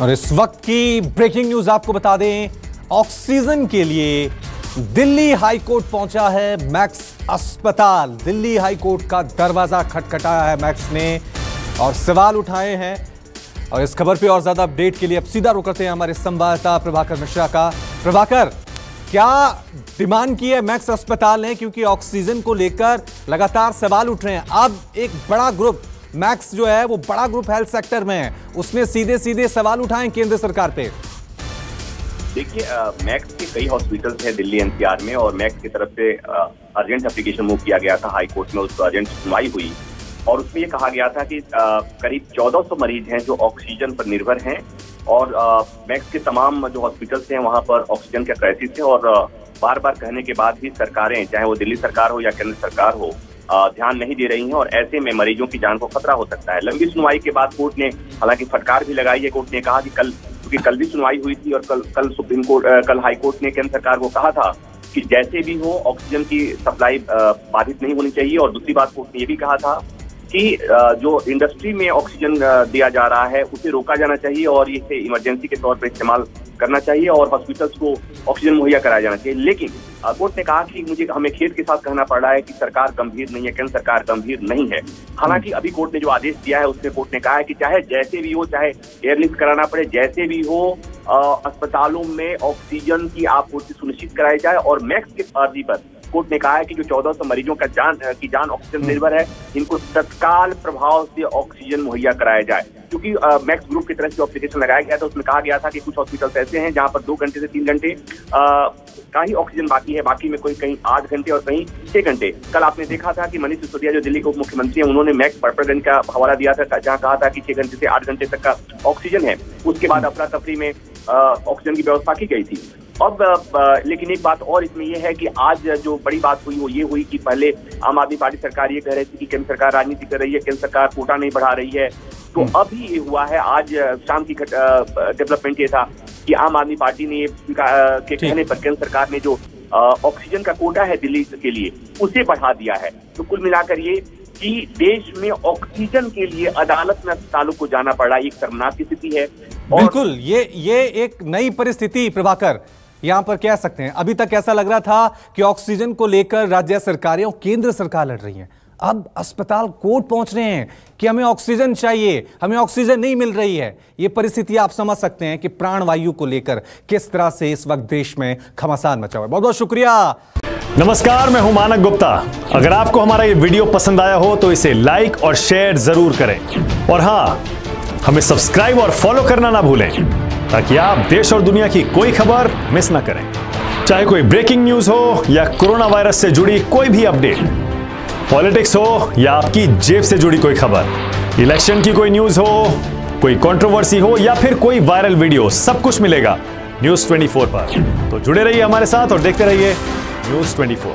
और इस वक्त की ब्रेकिंग न्यूज आपको बता दें, ऑक्सीजन के लिए दिल्ली हाईकोर्ट पहुंचा है मैक्स अस्पताल। दिल्ली हाईकोर्ट का दरवाजा खटखटाया है मैक्स ने और सवाल उठाए हैं। और इस खबर पे और ज्यादा अपडेट के लिए अब सीधा रुक करते हैं हमारे संवाददाता प्रभाकर मिश्रा का। प्रभाकर, क्या डिमांड की है मैक्स अस्पताल ने, क्योंकि ऑक्सीजन को लेकर लगातार सवाल उठ रहे हैं। अब एक बड़ा ग्रुप मैक्स जो है वो बड़ा ग्रुप हेल्थ सेक्टर में है, उसने सीधे सीधे सवाल उठाए केंद्र सरकार पे। देखिए, मैक्स के कई हॉस्पिटल्स हैं दिल्ली एनसीआर में और मैक्स की तरफ से अर्जेंट एप्लीकेशन मूव किया गया था हाई कोर्ट में। उस पर अर्जेंट सुनवाई हुई और उसमें ये कहा गया था कि करीब 1400 मरीज हैं जो ऑक्सीजन पर निर्भर हैं और मैक्स के तमाम जो हॉस्पिटल्स हैं वहां पर ऑक्सीजन का क्राइसिस है और बार बार कहने के बाद भी सरकारें, चाहे वो दिल्ली सरकार हो या केंद्र सरकार हो, ध्यान नहीं दे रही हैं और ऐसे में मरीजों की जान को खतरा हो सकता है। लंबी सुनवाई के बाद कोर्ट ने हालांकि फटकार भी लगाई है। कोर्ट ने कहा कि क्योंकि कल भी सुनवाई हुई थी और कल सुप्रीम कोर्ट, कल हाई कोर्ट ने केंद्र सरकार को कहा था कि जैसे भी हो ऑक्सीजन की सप्लाई बाधित नहीं होनी चाहिए। और दूसरी बात कोर्ट ने ये भी कहा था कि जो इंडस्ट्री में ऑक्सीजन दिया जा रहा है उसे रोका जाना चाहिए और इसे इमरजेंसी के तौर पर इस्तेमाल करना चाहिए और हॉस्पिटल्स को ऑक्सीजन मुहैया कराया जाना चाहिए। लेकिन कोर्ट ने कहा कि हमें खेद के साथ कहना पड़ रहा है कि सरकार गंभीर नहीं है, केंद्र सरकार गंभीर नहीं है। हालांकि अभी कोर्ट ने जो आदेश दिया है उसमें कोर्ट ने कहा है कि चाहे जैसे भी हो, चाहे एयरलिफ्ट कराना पड़े, जैसे भी हो, अस्पतालों में ऑक्सीजन की आपूर्ति सुनिश्चित कराई जाए। और मैक्स की अर्जी पर कोर्ट ने कहा है कि जो 1400 मरीजों का जान ऑक्सीजन निर्भर है, इनको तत्काल प्रभाव से ऑक्सीजन मुहैया कराया जाए। क्योंकि मैक्स ग्रुप की तरफ से एप्लीकेशन लगाया गया था उसमें कहा गया था कि कुछ हॉस्पिटल्स ऐसे हैं जहां पर 2 घंटे से 3 घंटे का ही ऑक्सीजन बाकी है, बाकी में कोई कहीं 8 घंटे और कहीं 6 घंटे। कल आपने देखा था कि मनीष सिसोदिया जो दिल्ली के उप मुख्यमंत्री हैं, उन्होंने मैक्स पर्पलगंज का हवाला दिया था जहां कहा था कि 6 घंटे से 8 घंटे तक का ऑक्सीजन है। उसके बाद अफरा तफरी में ऑक्सीजन की व्यवस्था की गई थी। अब लेकिन एक बात और इसमें यह है कि आज जो बड़ी बात हुई वो ये हुई कि पहले आम आदमी पार्टी सरकार ये कह रही थी कि केंद्र सरकार राजनीति कर रही है, केंद्र सरकार कोटा नहीं बढ़ा रही है। तो अभी ये हुआ है, आज शाम की डेवलपमेंट ये था कि आम आदमी पार्टी ने के कहने पर केंद्र सरकार ने जो ऑक्सीजन का कोटा है दिल्ली के लिए उसे बढ़ा दिया है। तो कुल मिलाकर ये कि देश में ऑक्सीजन के लिए अदालत में अस्पतालों को जाना पड़ा, एक शर्मनाक स्थिति है। बिल्कुल, ये एक नई परिस्थिति प्रभाकर यहां पर कह सकते हैं। अभी तक ऐसा लग रहा था कि ऑक्सीजन को लेकर राज्य सरकारें और केंद्र सरकार लड़ रही हैं, अब अस्पताल कोर्ट पहुंच रहे हैं कि हमें ऑक्सीजन चाहिए, हमें ऑक्सीजन नहीं मिल रही है। यह परिस्थिति आप समझ सकते हैं कि प्राणवायु को लेकर किस तरह से इस वक्त देश में घमासान मचा हुआ है। बहुत बहुत शुक्रिया। नमस्कार, मैं हूं मानक गुप्ता। अगर आपको हमारा ये वीडियो पसंद आया हो तो इसे लाइक और शेयर जरूर करें और हाँ, हमें सब्सक्राइब और फॉलो करना ना भूलें ताकि आप देश और दुनिया की कोई खबर मिस ना करें। चाहे कोई ब्रेकिंग न्यूज हो या कोरोना वायरस से जुड़ी कोई भी अपडेट, पॉलिटिक्स हो या आपकी जेब से जुड़ी कोई खबर, इलेक्शन की कोई न्यूज हो, कोई कंट्रोवर्सी हो या फिर कोई वायरल वीडियो, सब कुछ मिलेगा न्यूज़ 24 पर। तो जुड़े रहिए हमारे साथ और देखते रहिए न्यूज़ 24।